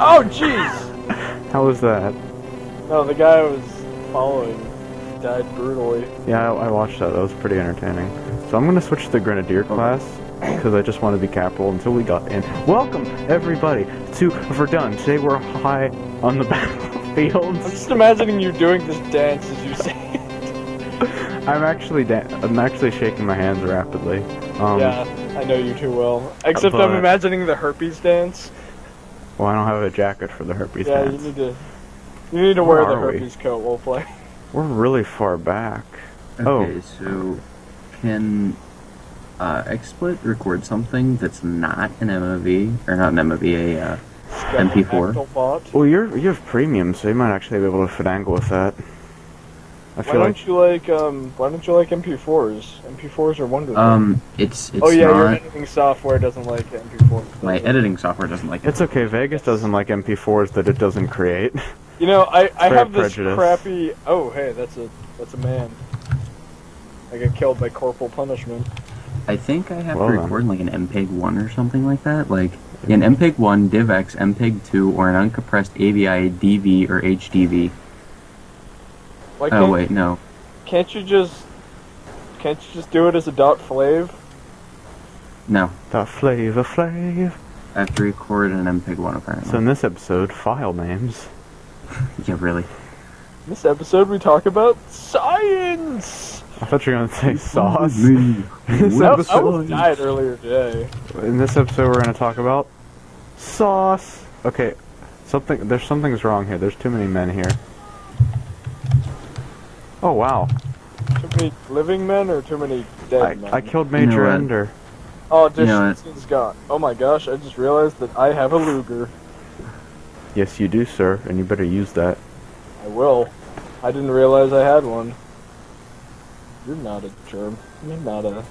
Oh, jeez! How was that? No, the guy I was following died brutally. Yeah, I watched that. That was pretty entertaining. So I'm gonna switch to the Grenadier class because I just want to be capital until we got in. Welcome everybody to Verdun. Today we're high on the battlefield. I'm just imagining you doing this dance as you say it. I'm actually shaking my hands rapidly. Yeah, I know you too well. Except I'm imagining the herpes dance. Well, I don't have a jacket for the herpes dance. You need to wear the herpes coat while playing. We're really far back. Okay, so can XSplit record something that's not an MOV, or not an MOV, a MP4? Well, you have premium, so you might actually be able to finagle with that. Why don't you like MP4s? MP4s are wonderful. It's oh yeah, not, your editing software doesn't like MP4s. My editing software doesn't like it. It's okay, Vegas doesn't like MP4s that it doesn't create. You know, I have this prejudice. crappy... Oh, hey, that's a man. I got killed by corporal punishment. I think I have to record like an MPEG-1 or something like that. Like, an MPEG-1, DivX, MPEG-2, or an uncompressed AVI, DV, or HDV. Oh, wait, no. Can't you just do it as a .flav? No. .flav. I have to record an MPEG-1 apparently. So in this episode, file names. Yeah, really. In this episode we talk about science! I thought you were going to say sauce. I was died earlier today. In this episode we're going to talk about sauce. Okay, something's wrong here. There's too many men here. Oh wow. Too many living men or too many dead men? I killed Major Ender. Oh, this gone. Oh my gosh, I just realized that I have a Luger. Yes, you do, sir, and you better use that. I will. I didn't realize I had one. You're not a German. You're not a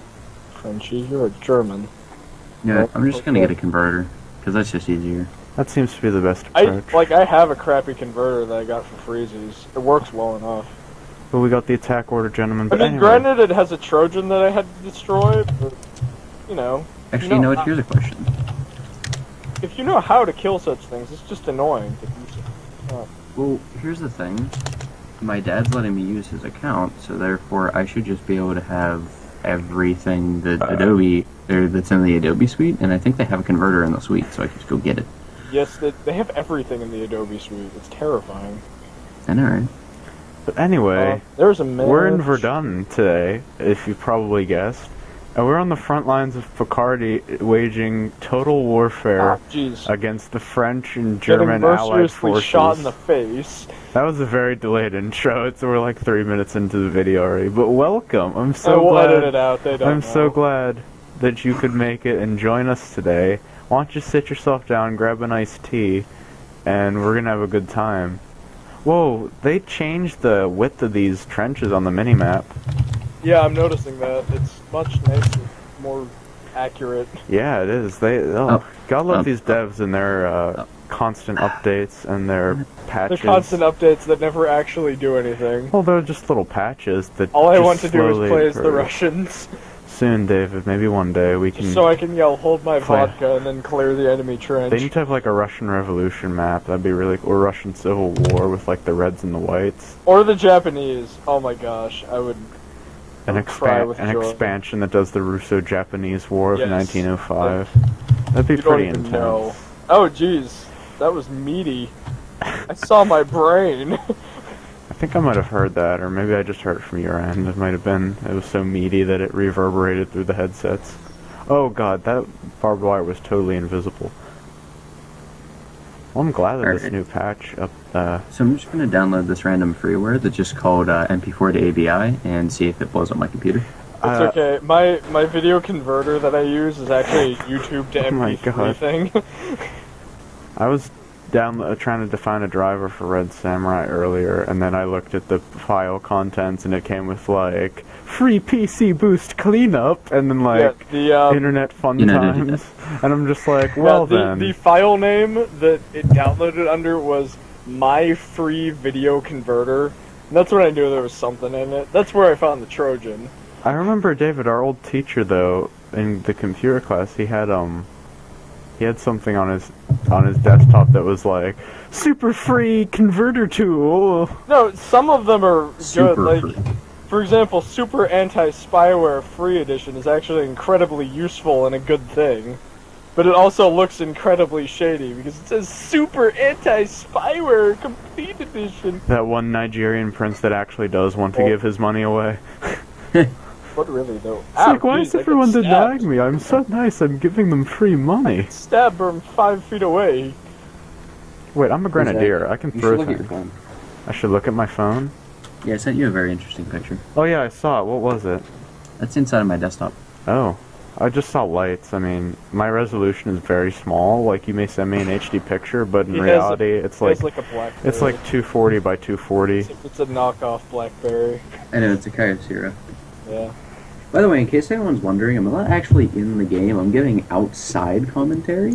Frenchie. You're a German. Yeah, I'm just gonna get a converter, because that's just easier. That seems to be the best approach. I have a crappy converter that I got for freezies. It works well enough. But we got the attack order, gentlemen. I mean, granted, it has a Trojan that I had to destroy, but, you know... Actually, you know what? Here's a question. If you know how to kill such things, it's just annoying to use it. Well, here's the thing. My dad's letting me use his account, so therefore I should just be able to have everything that that's in the Adobe suite, and I think they have a converter in the suite, so I can just go get it. Yes, they have everything in the Adobe suite. It's terrifying. I know, right? But anyway, there's a match. We're in Verdun today, if you probably guessed. And we're on the front lines of Picardie, waging total warfare against the French and German allied forces. Shot in the face. That was a very delayed intro. We're like 3 minutes into the video already. But welcome. I'm so glad. Edit it out. They don't I'm so glad that you could make it and join us today. Why don't you sit yourself down, grab an iced tea, and we're gonna have a good time. Whoa, they changed the width of these trenches on the minimap. Yeah, I'm noticing that. It's much nicer, more accurate. Yeah, it is. God love these devs and their constant updates and their patches. They're constant updates that never actually do anything. Well, they're just little patches that all I want to do is play as the Russians. Soon, David. Maybe one day we can... Just so I can yell, hold my vodka, and then clear the enemy trench. They need to have like a Russian Revolution map. That'd be really... Or Russian Civil War with like the reds and the whites. Or the Japanese. Oh my gosh, I would... An expansion that does the Russo-Japanese War of 1905. That'd be pretty intense. Know. Oh jeez, that was meaty. I saw my brain. I think I might have heard that, or maybe I just heard it from your end. It might have been, it was so meaty that it reverberated through the headsets. Oh god, that barbed wire was totally invisible. Well, I'm glad that this new patch up So I'm just going to download this random freeware that's just called MP4 to AVI and see if it blows up my computer. It's okay. My video converter that I use is actually a YouTube to MP3 thing. I was trying to define a driver for Red Samurai earlier, and then I looked at the file contents, and it came with like free PC boost cleanup, and then like internet fun times, and I'm just like, well then. The file name that it downloaded under was my free video converter. And that's when I knew there was something in it. That's where I found the Trojan. I remember David, our old teacher though, in the computer class, he had He had something on his desktop that was like super free converter tool. No, some of them are Super good. Like, free. for example, Super Anti-Spyware Free Edition is actually incredibly useful and a good thing. But it also looks incredibly shady because it says Super Anti-Spyware Complete Edition. That one Nigerian prince that actually does want to give his money away. What really though? It's like, why is everyone denying me? I'm so nice, I'm giving them free money. Stab from 5 feet away. Wait, I'm a grenadier. I can You throw should look at your things. phone. I should look at my phone? Yeah, I sent you a very interesting picture. Oh yeah, I saw it. What was it? That's inside of my desktop. Oh. I just saw lights. I mean, my resolution is very small. Like, you may send me an HD picture, but in reality, it's like a BlackBerry. it's like 240 by 240. It's a knockoff BlackBerry. I know, it's a Kyocera. Yeah. By the way, in case anyone's wondering, I'm not actually in the game. I'm giving outside commentary.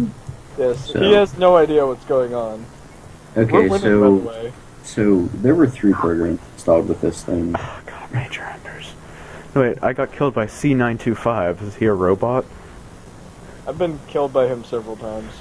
Yes. So- He has no idea what's going on. Okay, We're winning, by the way. so there were 3 programs installed with this thing. Oh god, Major Enders. Wait, I got killed by C925. Is he a robot? I've been killed by him several times.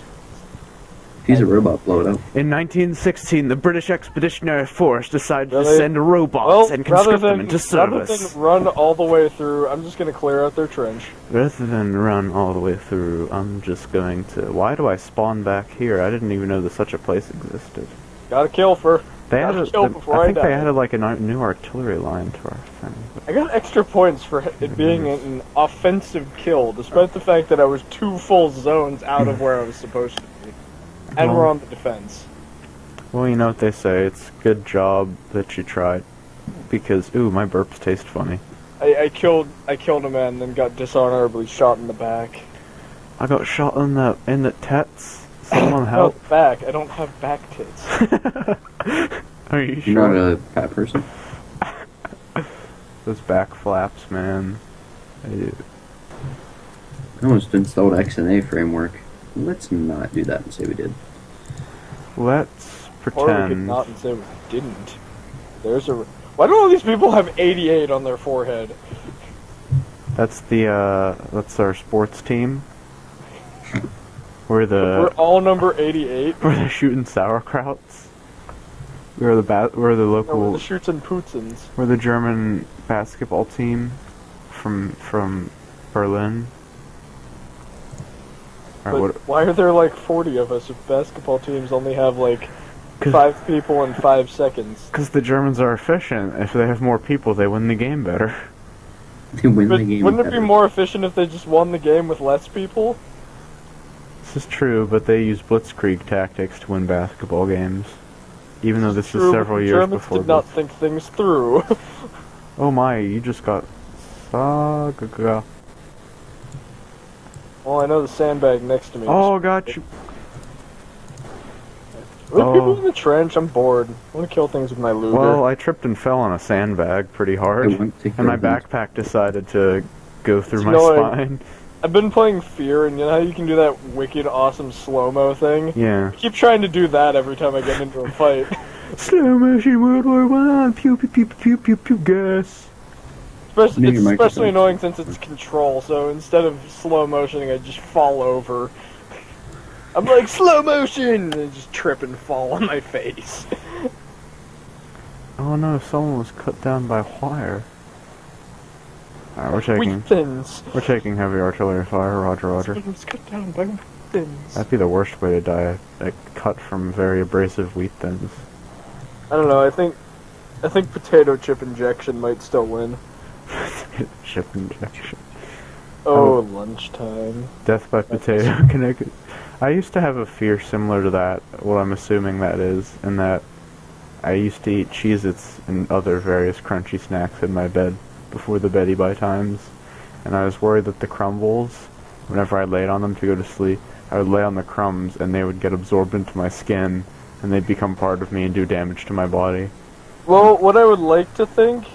If he's a robot, blow it up. In 1916, the British Expeditionary Force decided to Really? send robots Well, and rather conscript them than, into rather service. than run all the way through, I'm just gonna clear out their trench. Rather than run all the way through, I'm just going to... Why do I spawn back here? I didn't even know that such a place existed. Gotta kill for. They Gotta added, kill before I I think they die. added like a new artillery line to our thing. I got extra points for it being an offensive kill, despite the fact that I was 2 full zones out of where I was supposed to be. And Well- we're on the defense. Well, you know what they say, it's good job that you tried. Because, ooh, my burps taste funny. I killed a man, then got dishonorably shot in the back. I got shot in the tits. Someone No, help. back. I don't have back tits. Are you You're sure? not a fat person. Those back flaps, man. I almost installed XNA framework. Let's not do that and say we did. Let's Or we could pretend. not and say we didn't. There's a. Why do all these people have 88 on their forehead? That's our sports team. We're all number 88. We're shooting sauerkrauts. We're the No, we're local. the shoots and pootsins. We're the German basketball team from Berlin. But Alright, why are there like 40 of us if basketball teams only have like 'Cause- 5 people in 5 seconds? Because the Germans are efficient. If they have more people, they win the game better. They win But the game. wouldn't it be better. more efficient if they just won the game with less people? This is true, but they use blitzkrieg tactics to win basketball games. Even though this True, is but several the years Germans before did not this. think things through. Oh my, you just got Sagaga. Well, I know the sandbag next to me. Oh, got you. Are there people oh. in the trench? I'm bored. I want to kill things with my Luger. Well, I tripped and fell on a sandbag pretty I hard, won't take and my care of backpack decided to go through You my know, like- spine. I've been playing Fear, and you know how you can do that wicked awesome slow-mo thing? Yeah. I keep trying to do that every time I get into a fight. Slow motion World War One. Pew pew pew pew pew pew. Gas. Especially, Maybe it's your microphone's- especially annoying since it's control, so instead of slow motioning, I just fall over. I'm like, slow motion! And I just trip and fall on my face. Oh no, someone was cut down by wire. Alright, we're taking heavy artillery fire. Roger, roger. Someone was cut down by thins. That'd be the worst way to die. A cut from very abrasive wheat thins. I don't know, I think potato chip injection might still win. Chip injection. Oh, lunchtime. Death by potato connected. I used to have a fear similar to that, what I'm assuming that is, in that I used to eat Cheez-Its and other various crunchy snacks in my bed before the Betty by times, and I was worried that the crumbles, whenever I laid on them to go to sleep, I would lay on the crumbs and they would get absorbed into my skin, and they'd become part of me and do damage to my body. Well, what I would like to think,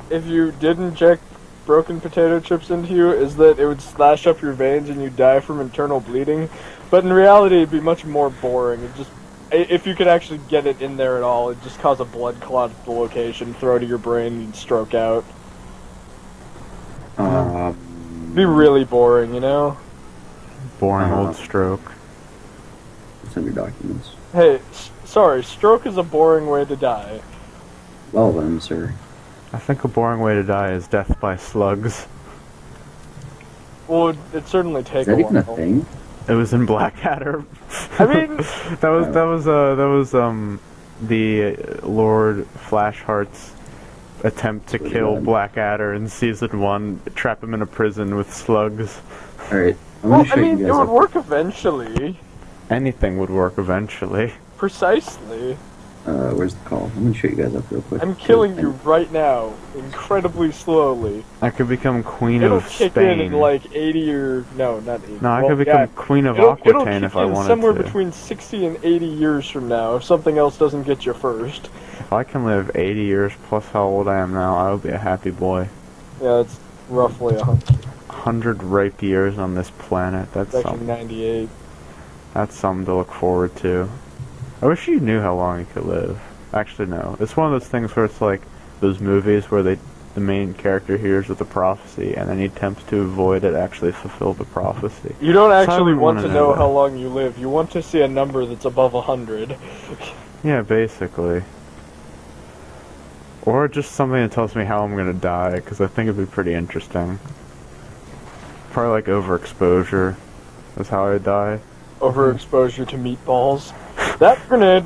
if you did inject broken potato chips into you, is that it would slash up your veins and you'd die from internal bleeding. But in reality, it'd be much more boring. It just, if you could actually get it in there at all, it'd just cause a blood clot at the location, throw it to your brain, and you'd stroke out. It'd be really boring, you know? Boring old stroke. It's under documents. Hey, sorry, stroke is a boring way to die. Well then, sir. I think a boring way to die is death by slugs. Well, it'd certainly take Is that a even a while. thing? It was in Blackadder. I mean, that was the Lord Flashheart's attempt to kill Blackadder in season 1, trap him in a prison with slugs. Alright, I'm well, gonna show I mean, you it guys would up. work eventually. Anything would work eventually. Precisely. Where's the call? I'm gonna show you guys up real quick. I'm killing you right now, incredibly slowly. I could become Queen It'll of kick Spain. in like 80 or... No, not 80. No, I Well, could become yeah, Queen of it'll Aquitaine kick if I in wanted somewhere to. between 60 and 80 years from now, if something else doesn't get you first. If I can live 80 years plus how old I am now, I will be a happy boy. Yeah, it's roughly 100 ripe years on this planet. That's back in something. 98. That's something to look forward to. I wish you knew how long you could live. Actually, no. It's one of those things where it's like those movies where the main character hears of the prophecy and then he attempts to avoid it actually fulfill the prophecy. You don't So I actually wouldn't want wanna to know know that. how long you live. You want to see a number that's above 100. Yeah, basically. Or just something that tells me how I'm gonna die, because I think it'd be pretty interesting. Probably like overexposure is how I die. Overexposure to meatballs. That grenade!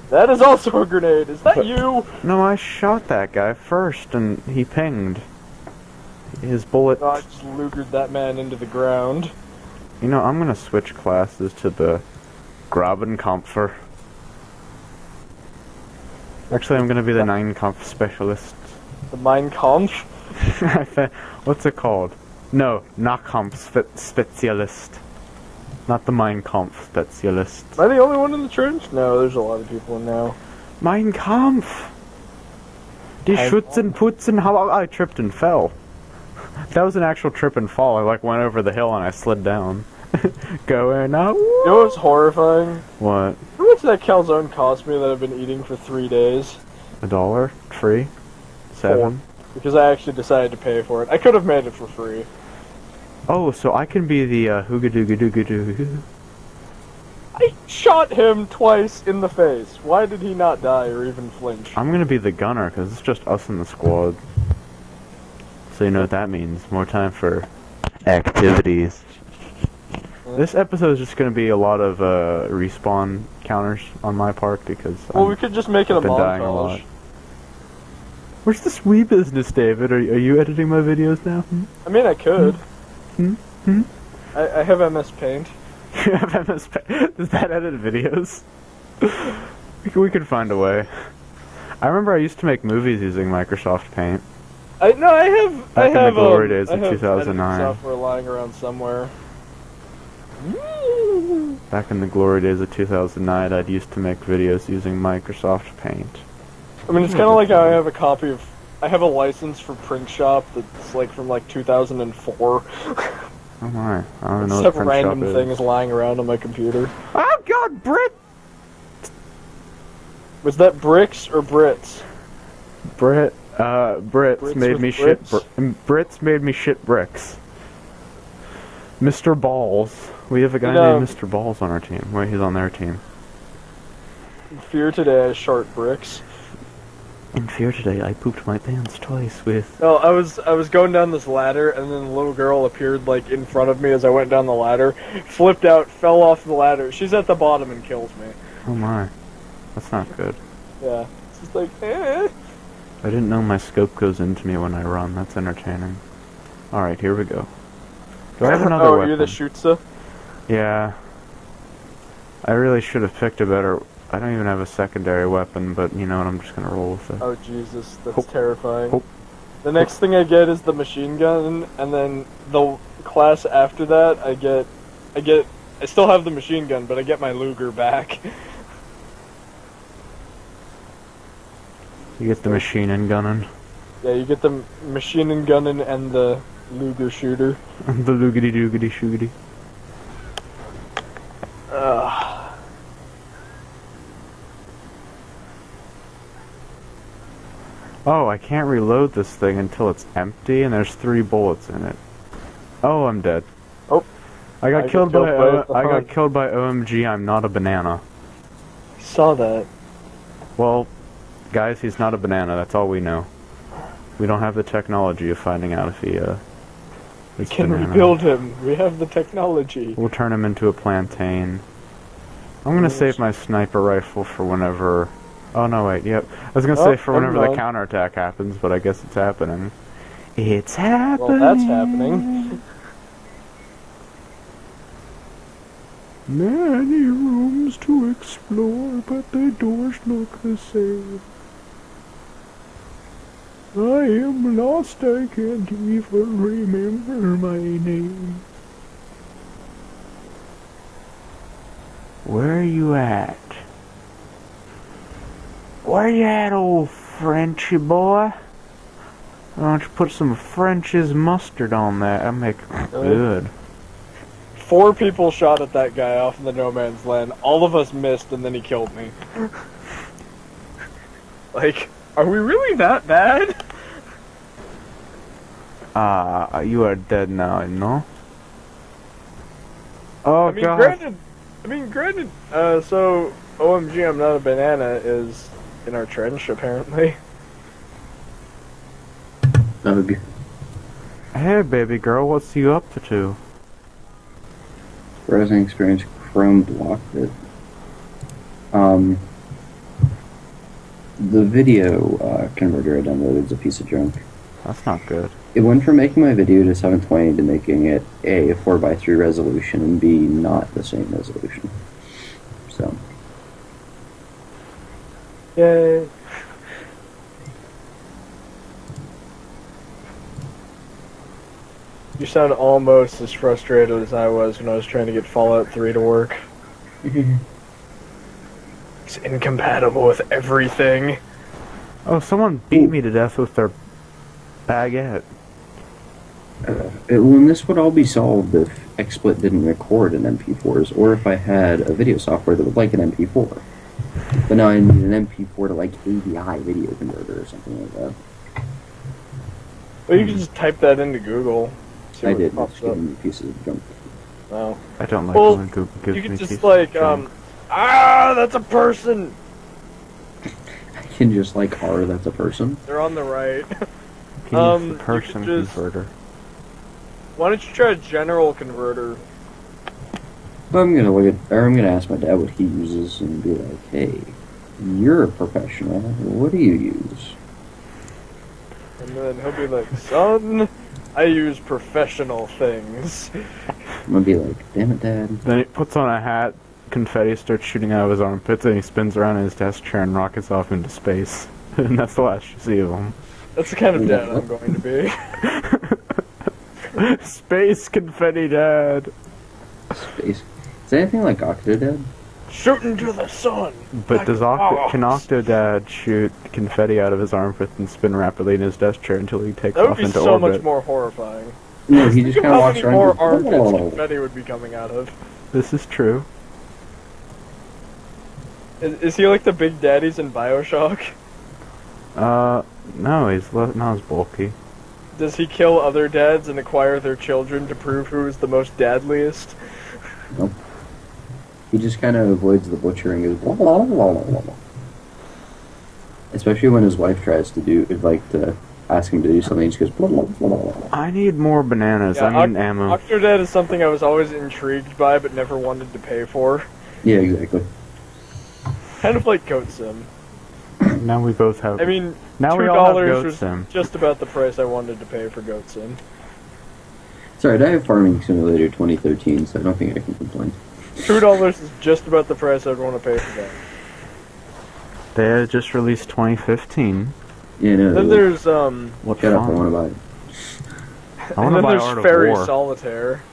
That is also a grenade! Is that you? No, I shot that guy first, and he pinged. His bullet... No, I just lugered that man into the ground. You know, I'm gonna switch classes to the Grabenkampfer. Actually, I'm gonna be the Neinkampf specialist. The Mein Kampf? What's it called? No, Nahkampf Spezialist. Not the Mein Kampf Spezialist. Am I the only one in the trench? No, there's a lot of people in now. Mein Kampf! Die Schützen putzen, how I tripped and fell. That was an actual trip and fall. I like went over the hill and I slid down. Going up. You know what's horrifying? What? How much did that calzone cost me that I've been eating for 3 days? $1? Free? 7? Because I actually decided to pay for it. I could have made it for free. Oh, so I can be the hoogadoogadoogadoo. I shot him twice in the face. Why did he not die or even flinch? I'm gonna be the gunner, because it's just us in the squad. So you know what that means. More time for activities. This episode is just gonna be a lot of respawn counters on my part, because Well, we could just make it a I've been dying a lot. montage. Where's this wee business, David? Are you editing my videos now? I mean, I could. Hmm? I have MS Paint. You have MS Paint? Does that edit videos? We could find a way. I remember I used to make movies using Microsoft Paint. I have. Back in the glory days I of have 2009. editing software lying around somewhere. Back in the glory days of 2009, I'd used to make videos using Microsoft Paint. I mean, it's kind of like how I have a copy of. I have a license for Print Shop that's like from like 2004. Oh my, I don't know Just what have print random shop is. things lying around on my computer. Oh god, Brit! Was that bricks or Brits? Brits Brits made with me shit. Brits? Brits made me shit bricks. Mr. Balls. We have a guy You know- named Mr. Balls on our team. Wait, he's on their team. In Fear today, I short bricks. In fear today, I pooped my pants twice with... No, I was going down this ladder, and then a little girl appeared like in front of me as I went down the ladder, flipped out, fell off the ladder. She's at the bottom and kills me. Oh my. That's not good. Yeah, it's just like, eh. I didn't know my scope goes into me when I run. That's entertaining. Alright, here we go. Do I have another oh, weapon? you're the shootsa? Yeah. I really should have picked a better... I don't even have a secondary weapon, but you know what, I'm just gonna roll with it. Oh Jesus, that's Hope. terrifying. Hope. The next thing I get is the machine gun, and then the class after that, I still have the machine gun, but I get my Luger back. You get the machine and gunning. Yeah, you get the machine and gunning and the Luger shooter. The loogity doogity shoogity. Ugh. Oh, I can't reload this thing until it's empty and there's 3 bullets in it. Oh, I'm dead. Oh, I got I killed got by killed by I got Hunt. killed by OMG. I'm not a banana. saw that. Well, guys, he's not a banana. That's all we know. We don't have the technology of finding out if he We is can banana. rebuild him. We have the technology. We'll turn him into a plantain. I'm gonna save my sniper rifle for whenever. Oh no, wait. Yep. I was gonna say for never whenever the mind. counterattack happens, but I guess it's happening. It's happening. Well, that's happening. Many rooms to explore, but the doors look the same. I am lost, I can't even remember my name. Where are you at? Where you at, old Frenchy boy? Why don't you put some French's mustard on that? That'll make it good. 4 people shot at that guy off in the no man's land. All of us missed, and then he killed me. Like, are we really that bad? You are dead now, you know? Oh, I mean, God. granted, so, OMG, I'm not a banana is in our trench, apparently. Ugh. Hey, baby girl, what's you up to? Browsing experience Chrome blocked it. The video converter I downloaded is a piece of junk. That's not good. It went from making my video to 720 to making it A, 4:3 resolution, and B, not the same resolution. So, Yay. You sound almost as frustrated as I was when I was trying to get Fallout 3 to work. It's incompatible with everything. Oh, someone beat me to death with their baguette. when this would all be solved if XSplit didn't record in MP4s, or if I had a video software that would like an MP4. But now I need an MP4 to like AVI video converter or something like that. Well, you can just type that into Google. See I what did. pops Just up. giving me pieces of junk. Oh. I don't like Well, when Google gives You me can just pieces like, of junk. that's a person! I can just like R, that's a person. They're on the right. Can use you the person could just- converter. Why don't you try a general converter? I'm gonna ask my dad what he uses and be like, hey, you're a professional. What do you use? And then he'll be like, son, I use professional things. I'm gonna be like, damn it, Dad. Then he puts on a hat, confetti starts shooting out of his armpits, and he spins around in his desk chair and rockets off into space. And that's the last you see of him. That's the kind of dad I'm going to be. Space confetti dad. Space. Is anything like Octodad? Shooting to the sun! But can Octodad shoot confetti out of his armpits and spin rapidly in his desk chair until he takes That would off be into so orbit? much more horrifying. No, he just Think kind of of how walks many around. more and armpits goes, confetti would be coming out of. This is true. Is he like the big daddies in Bioshock? No, he's not as bulky. Does he kill other dads and acquire their children to prove who is the most dadliest? Nope. He just kind of avoids the butcher and goes blah, blah, blah, blah, blah. Especially when his wife tries to do, like, to ask him to do something, he just goes blah, blah, blah, blah, blah. I need more bananas. Yeah, I need ammo. Octodad is something I was always intrigued by but never wanted to pay for. Yeah, exactly. Kind of like Goat Sim. Now we both have. I mean, now we all have $2 Goat was Sim. just about the price I wanted to pay for Goat Sim. Sorry, I have Farming Simulator 2013, so I don't think I can complain. $2 is just about the price I'd want to pay for that. They had just released 2015. Yeah, no. Then there's What Shut up, I fun. want to buy it. I and want to then buy there's Art of Fairy War. Solitaire.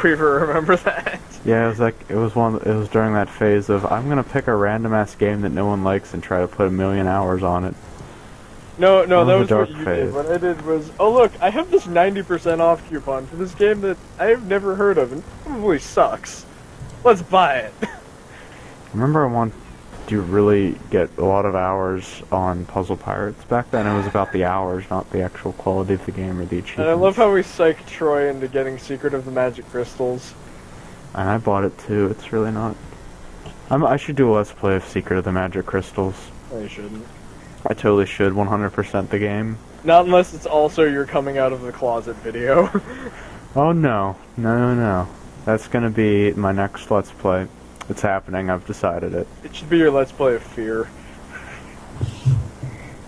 Weaver, remember that? Yeah, it was during that phase of I'm gonna pick a random ass game that no one likes and try to put 1,000,000 hours on it. No, That that was was a dark what you phase. did. What I did was, oh look, I have this 90% off coupon for this game that I have never heard of and probably sucks. Let's buy it. Remember one do you really get a lot of hours on Puzzle Pirates. Back then it was about the hours, not the actual quality of the game or the achievements. And I love how we psyched Troy into getting Secret of the Magic Crystals. And I bought it too, it's really not... I should do a Let's Play of Secret of the Magic Crystals. No, you shouldn't. I totally should, 100% the game. Not unless it's also your coming out of the closet video. Oh no. No. That's gonna be my next Let's Play. It's happening, I've decided it. It should be your Let's Play of Fear.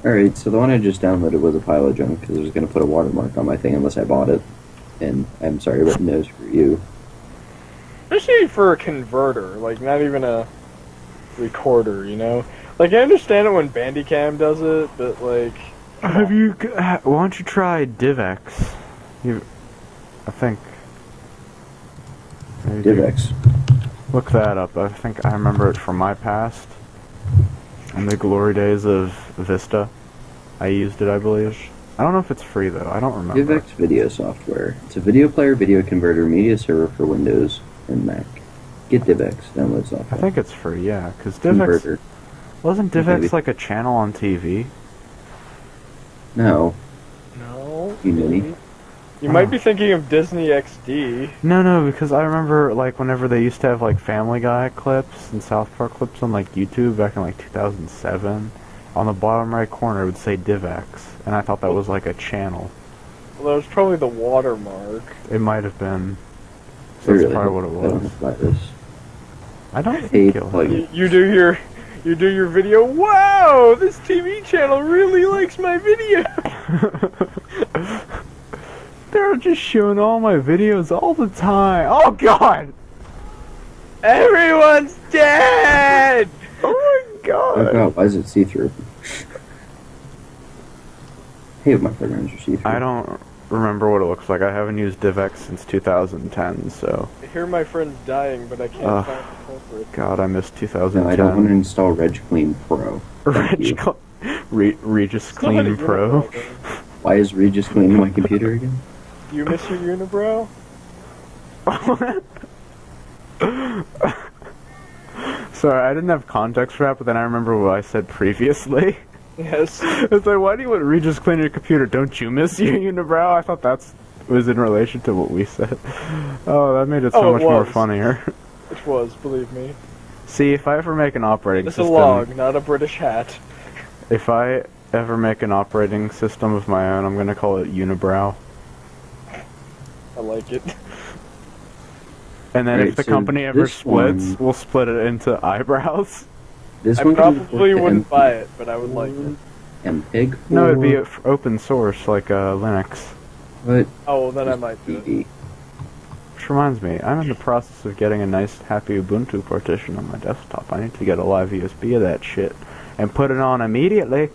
Alright, so the one I just downloaded was a pile of junk because I was going to put a watermark on my thing unless I bought it. And I'm sorry, but no, screw you. Especially for a converter, like not even a recorder, you know? Like I understand it when Bandicam does it, but like... Why don't you try DivX? I think... DivX. Look that up, I think I remember it from my past. In the glory days of Vista. I used it, I believe. I don't know if it's free though, I don't remember. DivX video software. It's a video player, video converter, media server for Windows and Mac. Get DivX, download software. I think it's free, yeah, because Converter. DivX... Wasn't DivX Maybe. like a channel on TV? No. No. You ninny. You might be thinking of Disney XD. No, because I remember, like, whenever they used to have, like, Family Guy clips and South Park clips on, like, YouTube back in, like, 2007, on the bottom right corner it would say DivX, and I thought that was, like, a channel. Well, that was probably the watermark. It might have been. So that's probably what it I don't was. buy this. I don't Hate think you'll... plugin. You do your video. Wow, this TV channel really likes my video. They're just showing all my videos all the time. Oh, God! Everyone's dead. Oh, my God! Oh god, why is it see-through? Hate when my programs are see-through. I don't remember what it looks like. I haven't used DivX since 2010, so... I hear my friend's dying, but I can't Ugh. find the culprit. God, I missed 2010. No, I don't want to install Reg Clean Pro. Thank you. Regis Still had a Clean Pro. unibrow, though. Why is Regis cleaning my computer again? Do you miss your unibrow? Sorry, I didn't have context for that, but then I remember what I said previously. Yes. It's like, why do you want Regis clean your computer? Don't you miss your unibrow? I thought was in relation to what we said. Oh, that made it so Oh, it much more was. funnier. It was, believe me. See, if I ever make an operating It's a system... log, not a British hat. If I ever make an operating system of my own, I'm gonna call it Unibrow. I like it. And then Right, if the so company ever this splits, one- we'll split it into eyebrows. This I one can probably report to wouldn't MP4 buy it, but I would like it. And Pig. No, it'd be open source, like Linux. But Oh, well, then I might do it. TV. Which reminds me, I'm in the process of getting a nice happy Ubuntu partition on my desktop. I need to get a live USB of that shit and put it on immediately.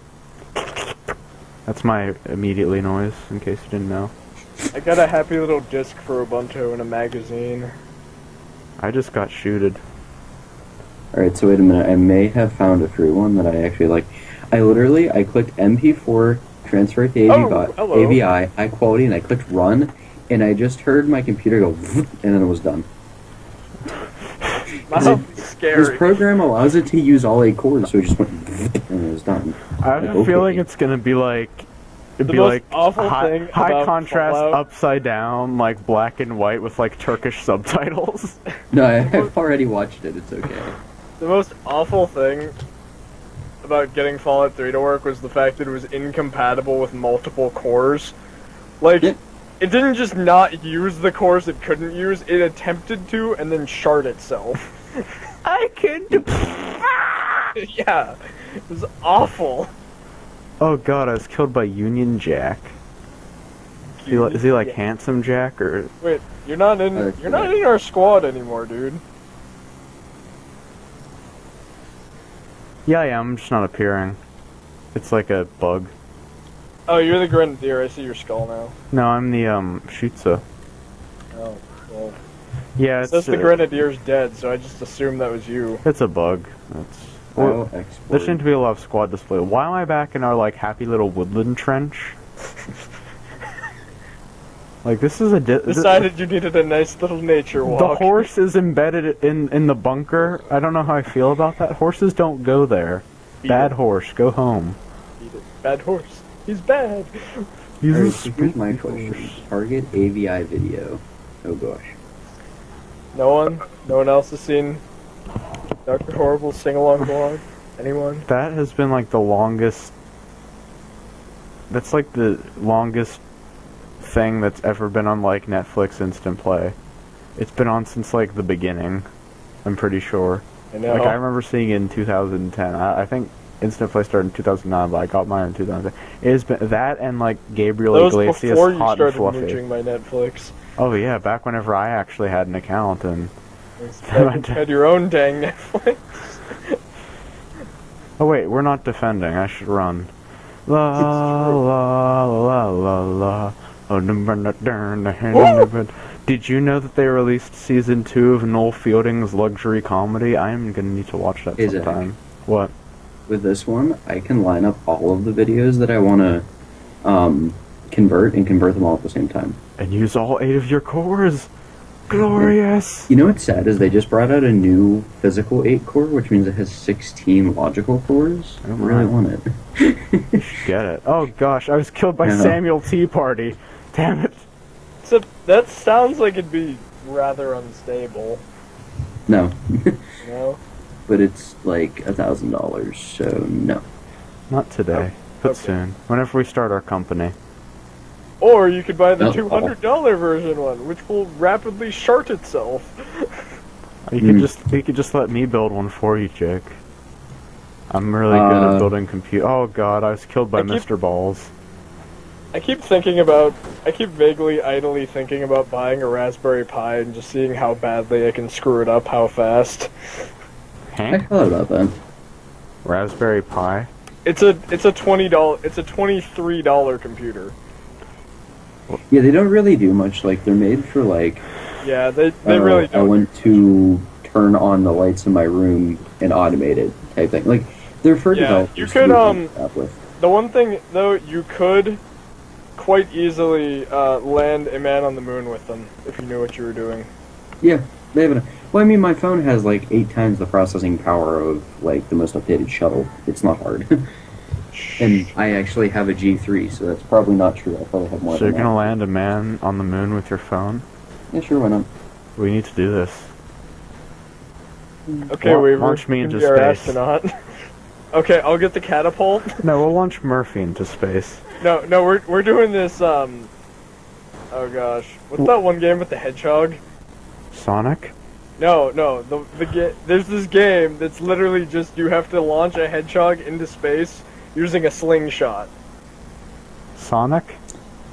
That's my immediately noise, in case you didn't know. I got a happy little disc for Ubuntu in a magazine. I just got shooted. Alright, so wait a minute. I may have found a free one that I actually like. I clicked MP4 transfer to hello. AVI, high quality, and I clicked run, and I just heard my computer go, and then it was done. Wow, This scary. program allows it to use all 8 cores, so it just went, and it was done. I have Like, a okay. feeling it's gonna be like... It'd The be most like awful high, thing high about contrast, Fallout- upside down, like black and white with like Turkish subtitles. No, I've already watched it. It's okay. The most awful thing about getting Fallout 3 to work was the fact that it was incompatible with multiple cores. Like, Yep. it didn't just not use the cores it couldn't use, it attempted to and then shard itself. I can do... Yeah, it was awful. Oh god, I was killed by Union Jack. Is he like Yeah. Handsome Jack or... Wait, you're not in our squad anymore, dude. Yeah, I'm just not appearing. It's like a bug. Oh, you're the Grenadier, I see your skull now. No, I'm the, Schütze. Oh, well. Yeah, It it's, says the Grenadier's dead, so I just assumed that was you. it's a bug. It's... File There export. shouldn't be a lot of squad display. Why am I back in our, like, happy little woodland trench? Like, this is a... Decided you needed a nice little nature walk. The horse is embedded in the bunker. I don't know how I feel about that. Horses don't go there. Bad horse, go home. Bad horse. He's bad. He's Alright, a so here's my sweet question. horse. Target AVI video. Oh gosh. No one else has seen Dr. Horrible's sing-along vlog? Anyone? That has been like the longest... That's like the longest thing that's ever been on like Netflix Instant Play. It's been on since like the beginning. I'm pretty sure. I know. Like I remember seeing it in 2010. I think Instant Play started in 2009, but I got mine in 2010. It has been that and like Gabriel That was Iglesias before you Hot and started Fluffy. mooching my Netflix. Oh yeah, back whenever I actually had an account and. You had your own dang Netflix. Oh wait, we're not defending. I should run. La la la la la. Oh, did you know that they released season 2 of Noel Fielding's luxury comedy? I am gonna need to watch that Is it? sometime. What? With this one, I can line up all of the videos that I want to convert and convert them all at the same time. And use all 8 of your cores. Glorious. You know what's sad is they just brought out a new physical 8 core, which means it has 16 logical cores. I don't really want it. You should get it. Oh gosh, I was killed by Yeah. Samuel Tea Party. Damn it. So that sounds like it'd be rather unstable. No. You know? But it's like $1,000, so no. Not today, but okay. soon. Whenever we start our company. Or you could buy the No. $200 version one, which will rapidly shart itself. You could just let me build one for you, Jake. I'm really good at building compute. Oh god, I was killed by I keep- Mr. Balls. I keep vaguely, idly thinking about buying a Raspberry Pi and just seeing how badly I can screw it up, how fast. I Hank? thought about that. Raspberry Pi? It's a $23 computer. Yeah, they don't really do much. Like, they're made for, like... Yeah, they really I don't. want to turn on the lights in my room and automate it type thing. Like, they're for Yeah, developers you could, to do stuff with. The one thing, though, you could quite easily land a man on the moon with them, if you knew what you were doing. Yeah, they have well, I mean, my phone has, like, 8 times the processing power of, like, the most updated shuttle. It's not hard. And I actually have a G3, so that's probably not true. I probably have more So you're than gonna that. land a man on the moon with your phone? Yeah, sure, why not? We need to do this. Okay, Launch Weaver, me you can into be our space. astronaut. Okay, I'll get the catapult. No, we'll launch Murphy into space. No, we're doing this. Oh gosh, what's that one game with the hedgehog? Sonic? No, there's this game that's literally just you have to launch a hedgehog into space using a slingshot. Sonic?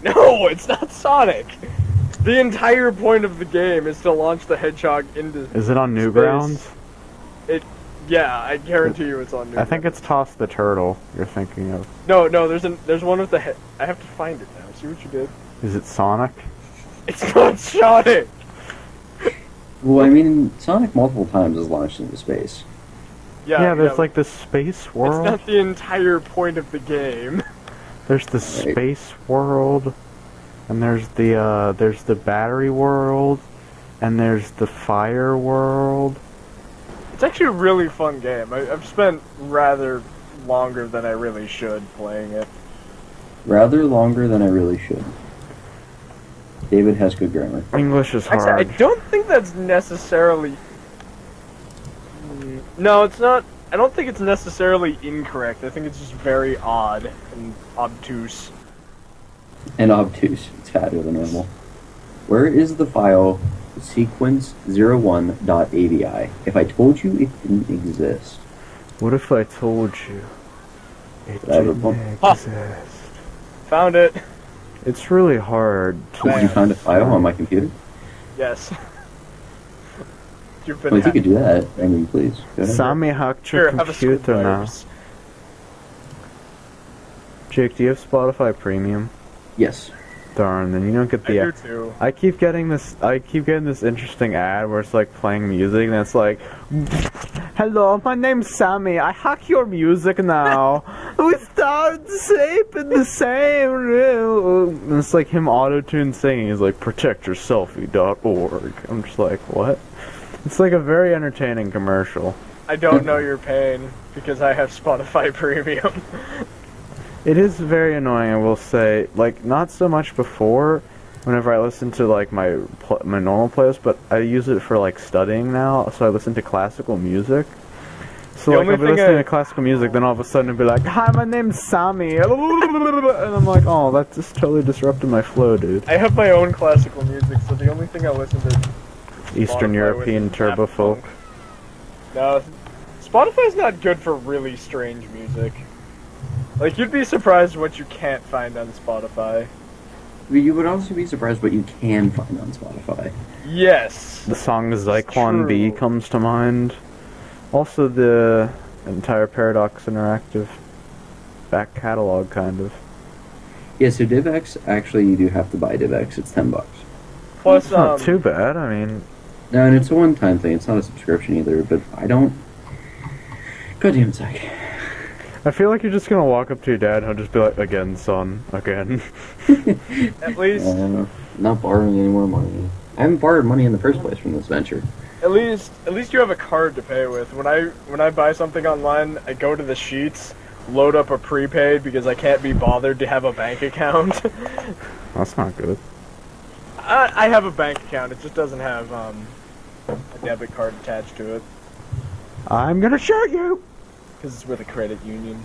No, it's not Sonic. The entire point of the game is to launch the hedgehog into. Is it on Space. Newgrounds? Yeah, I guarantee you it's on. I think it's Toss the Turtle you're thinking of. No, there's one with the head. I have to find it now. See what you did? Is it Sonic? It's not Sonic. Well, I mean, Sonic multiple times is launched into space. Yeah, there's like the space world. It's not the entire point of the game. There's the space world, and there's the battery world, and there's the fire world. It's actually a really fun game. I've spent rather longer than I really should playing it. Rather longer than I really should. David has good grammar. English is Actually, I hard. don't think that's necessarily. No, it's not. I don't think it's necessarily incorrect. I think it's just very odd and obtuse. And obtuse. It's fatter than normal. Where is the file sequence01.avi? If I told you it didn't exist. What if I told you it Did I have a didn't bump? exist? Found it. It's really hard Did you find a file on my computer? Yes. You've Well, been if you could do that, I mean, please. Go ahead. Sami hacked Here, your have a computer now. screwdriver. Jake, do you have Spotify Premium? Yes. Darn, then you don't get I the. do too. I keep getting this interesting ad where it's like playing music and it's like, "Hello, my name's Sammy. I hack your music now. We start safe in the same room." And it's like him auto-tune singing. He's like, protectyourselfie.org. I'm just like, what? It's like a very entertaining commercial. I don't know your pain because I have Spotify Premium. It is very annoying, I will say. Like, not so much before, whenever I listen to, like, my normal playlist, but I use it for, like, studying now, so I listen to classical music. So, like, I'll be listening to classical music, then all of a sudden it'll be like, "Hi, my name's Sammy," and I'm like, oh, that just totally disrupted my flow, dude. I have my own classical music, so the only thing I listen to Eastern Spotify European with is turbo Daft folk. Punk. No, Spotify's not good for really strange music. Like, you'd be surprised what you can't find on Spotify. You would also be surprised what you can find on Spotify. Yes. The song Zyklon B True. comes to mind. Also the entire Paradox Interactive back catalog, kind of. Yeah, so DivX, actually you do have to buy DivX, it's $10. Plus, It's not too bad, I mean... No, and it's a one-time thing, it's not a subscription either, but I don't... God damn it, Zach. I feel like you're just gonna walk up to your dad and he'll just be like, "Again, son, again." at least Not borrowing any more money. I haven't borrowed money in the first place from this venture. At least you have a card to pay with. When I buy something online, I go to the sheets, load up a prepaid because I can't be bothered to have a bank account. That's not good. I have a bank account. It just doesn't have a debit card attached to it I'm gonna shoot you! because it's with a credit union.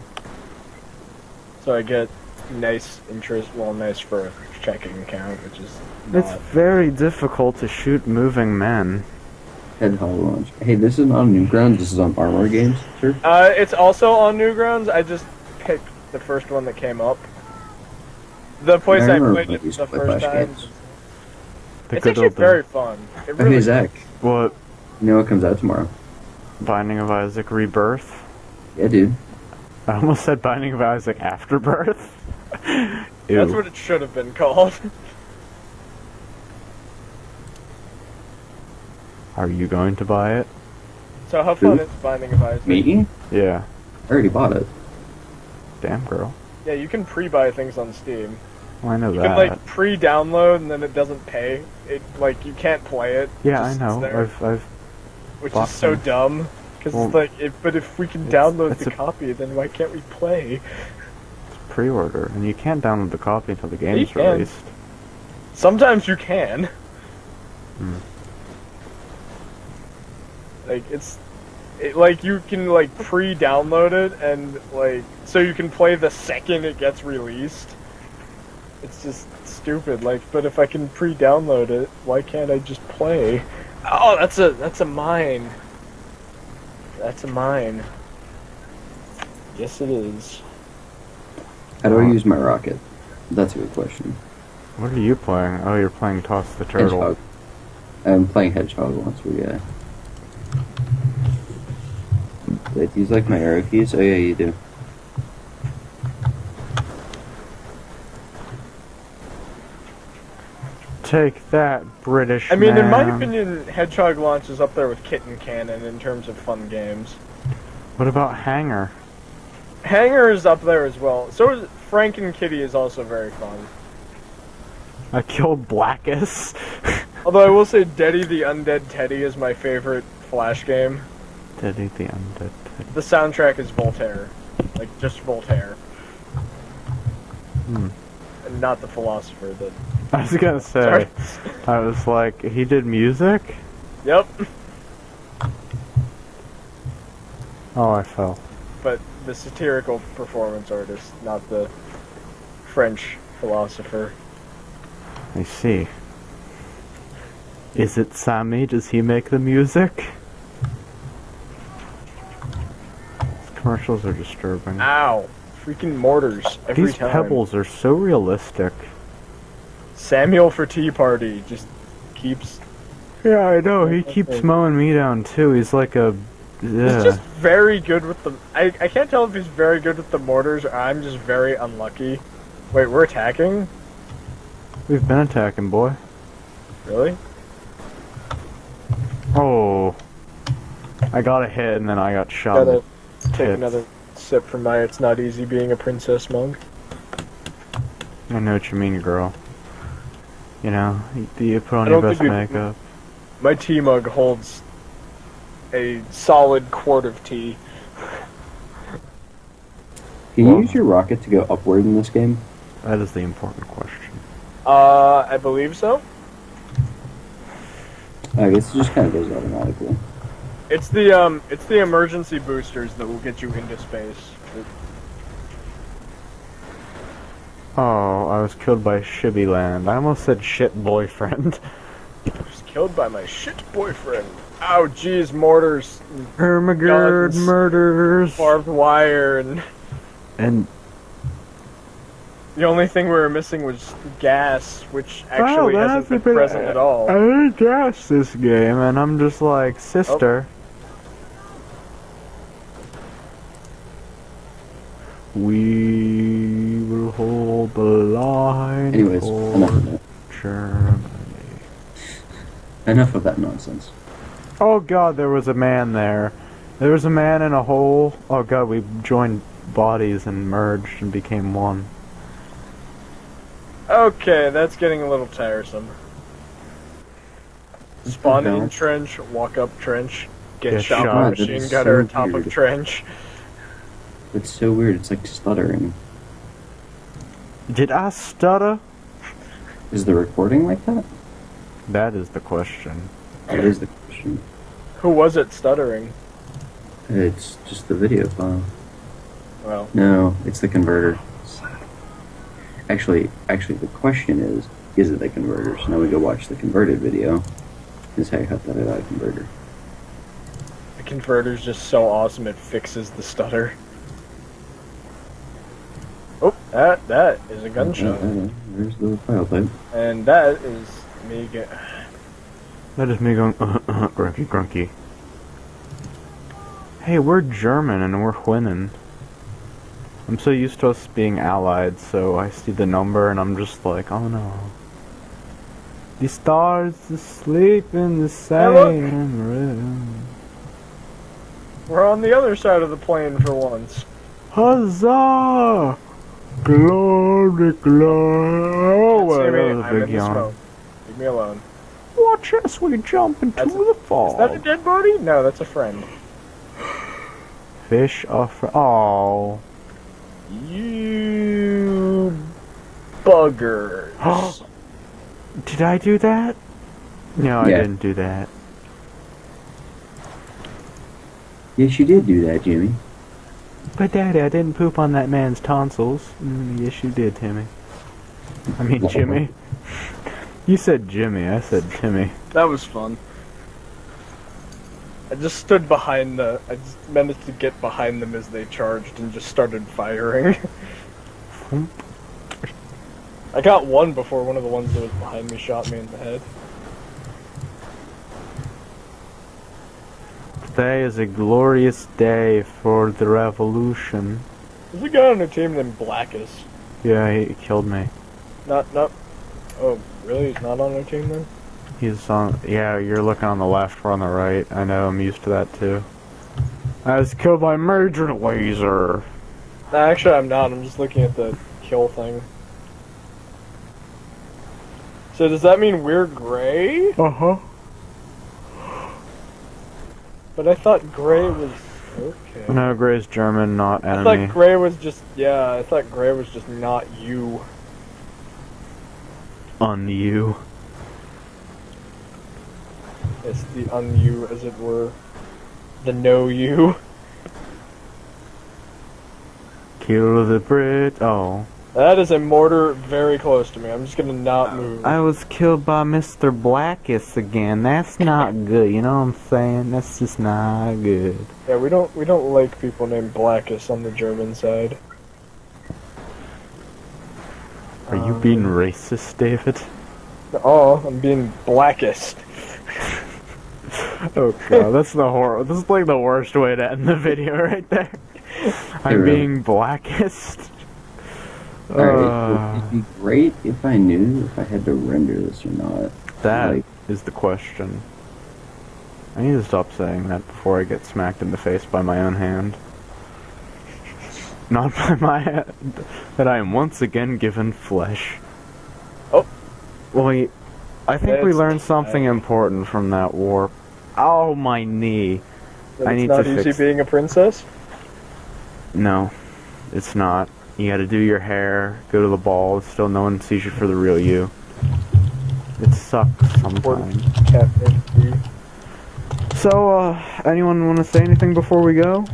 So I get nice interest. Well, nice for a checking account, which is It's not. very difficult to shoot moving men. Hedgehog launch. Hey, this is not on Newgrounds, this is on Armor Games, sir. It's also on Newgrounds. I just picked the first one that came up. The place I remember played when it we used the to play first Flash time. games. The It's good actually old very fun. It Okay, really Zach, What? you know what comes out tomorrow? Binding of Isaac Rebirth? Yeah, dude. I almost said Binding of Isaac Afterbirth. Ew. That's what it should have been called. Are you going to buy it? So how fun Who? is Binding of Isaac? Me? Yeah. I already bought it. Damn, girl. Yeah, you can pre-buy things on Steam. Well, I know You that. can like pre-download and then it doesn't pay. It like you can't play it. yeah, It I just know. sits there, I've which bought is so them. dumb. Because Well, it's like, but if we can it's- download it's the a- copy, then why can't we play? pre-order, and you can't download the copy until the you game's can. released. Sometimes you can. Hmm. Like like you can like pre-download it and like so you can play the second it gets released. It's just stupid. Like, but if I can pre-download it, why can't I just play? Oh, that's a mine. That's a mine. Yes, it is. How do I use my rocket? That's a good question. What are you playing? Oh, you're playing Toss the Turtle. Hedgehog. I'm playing Hedgehog once, but yeah. Do you like my arrow keys? Oh yeah, you do. Take that, British I mean, in my man. opinion, Hedgehog Launch is up there with Kitten Cannon in terms of fun games. What about Hanger? Hanger is up there as well. So is Frank and Kitty is also very fun. I killed Blackus. Although I will say Deddy the Undead Teddy is my favorite Flash game. Teddy the Undead. The soundtrack is Voltaire. Like, just Voltaire. Hmm. And not the philosopher that... I was gonna say, Sorry. I was like, he did music? Yep. Oh, I fell. But the satirical performance artist, not the French philosopher. I see. Is it Sammy? Does he make the music? These commercials are disturbing. Ow. Freaking mortars every These time. pebbles are so realistic. Samuel for Tea Party just keeps... Yeah, I know. He keeps mowing me down too. He's like a... He's Yeah. just very good with the... I can't tell if he's very good with the mortars or I'm just very unlucky. Wait, we're attacking? We've been attacking, boy. Really? Oh. I got a hit and then I got shot. in Gotta the take tits. another sip from my It's Not Easy Being a Princess mug. I know what you mean, girl. You know, you put on I your don't best think makeup. My tea mug holds a solid quart of tea. Can you Well- use your rocket to go upward in this game? That is the important question. I believe so. I guess it just kind of goes automatically. It's the emergency boosters that will get you into space. Oh, I was killed by Shibby Land. I almost said shit boyfriend. I was killed by my shit boyfriend. Ow, jeez, mortars, Ermagerd Guns. murders. barbed wire, and And the only thing we were missing was gas, which actually that hasn't hasn't been present at all. I didn't guess this game, and I'm just like, sister. We will hold the line. Anyways, for enough of that. Germany. Enough of that nonsense. Oh god, there was a man there. There was a man in a hole. Oh god, we joined bodies and merged and became one. Okay, that's getting a little tiresome. Spawn in hell? trench, walk up trench, get Get shot shot. by That machine is gunner so on top weird. of trench. It's so weird. It's like stuttering. Did I stutter? Is the recording like that? That is the question. That is the question. Who was it stuttering? It's just the video file. Well, No, it's the converter. Actually, the question is it the converter? So now we go watch the converted video. Is how you cut that out of converter. the converter's just so awesome it fixes the stutter. Oh, that is a gunshot. There's the file type. And that is me get. That is me going, grunky, grunky. Hey, we're German and we're winning. I'm so used to us being allied, so I see the number and I'm just like, oh no. The stars asleep in the same room. We're on the other side of the plane for once. Huzzah! Glory, glory. Oh, well, Sammy, that was a I'm big in the yawn. smoke. Leave me alone. Watch us, we jump into That's- the fall. Is that a dead body? No, that's a friend. Fish off. Oh. You buggers. Did I do that? No, I Yeah. didn't do that. Yes, you did do that, Jimmy. But Daddy, I didn't poop on that man's tonsils. Yes, you did, Timmy. I mean, Jimmy. You said Jimmy, I said Timmy. That was fun. I just stood behind I just managed to get behind them as they charged and just started firing. I got one before one of the ones that was behind me shot me in the head. Today is a glorious day for the revolution. There's a guy on our team named Blackus. Yeah, he killed me. Not. Oh, really? He's not on our team then? He's on. Yeah, you're looking on the left, we're on the right. I know, I'm used to that too. I was killed by Major Laser. Nah, actually I'm not. I'm just looking at the kill thing. So does that mean we're gray? Uh huh. But I thought gray was... Okay. No, Gray's German, not I enemy. thought gray was just... Yeah, I thought gray was just not you. On you. It's the un-you, as it were. The no-you. Kill the Brit. Oh. That is a mortar very close to me. I'm just gonna not move. I was killed by Mr. Blackus again. That's not good, you know what I'm saying? That's just not good. Yeah, we don't like people named Blackus on the German side. Are you being racist, David? Oh, I'm being blackest. Oh god, that's the horror. This is like the worst way to end the video right there. I'm really? being blackest. Alright, it'd be great if I knew if I had to render this or not. That Like, is the question. I need to stop saying that before I get smacked in the face by my own hand. Not by my hand. That I am once again given flesh. Oh. Well, I think we That's learned something important from that warp. Ow, my knee. That I it's need not to easy fix. being a princess? No, it's not. You gotta do your hair, go to the ball, still no one sees you for the real you. It sucks sometimes. Cat named Bee. So, anyone want to say anything before we go?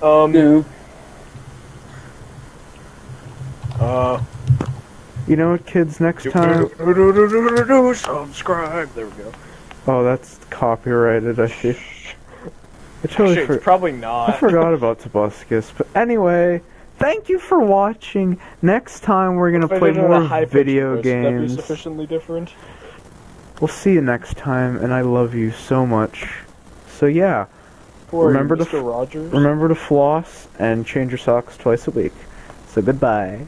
no. You know what, kids, next time... Subscribe. There we go. Oh, that's copyrighted, I see. I totally Actually, it's probably not. I forgot about Tobuscus, but anyway, thank you for watching. Next time we're gonna If I play did it at a more high-pitched video voice, would that be games. sufficiently different? We'll see you next time, and I love you so much. So yeah, Who are remember you, to Mr. Rogers? remember to floss and change your socks twice a week. So goodbye.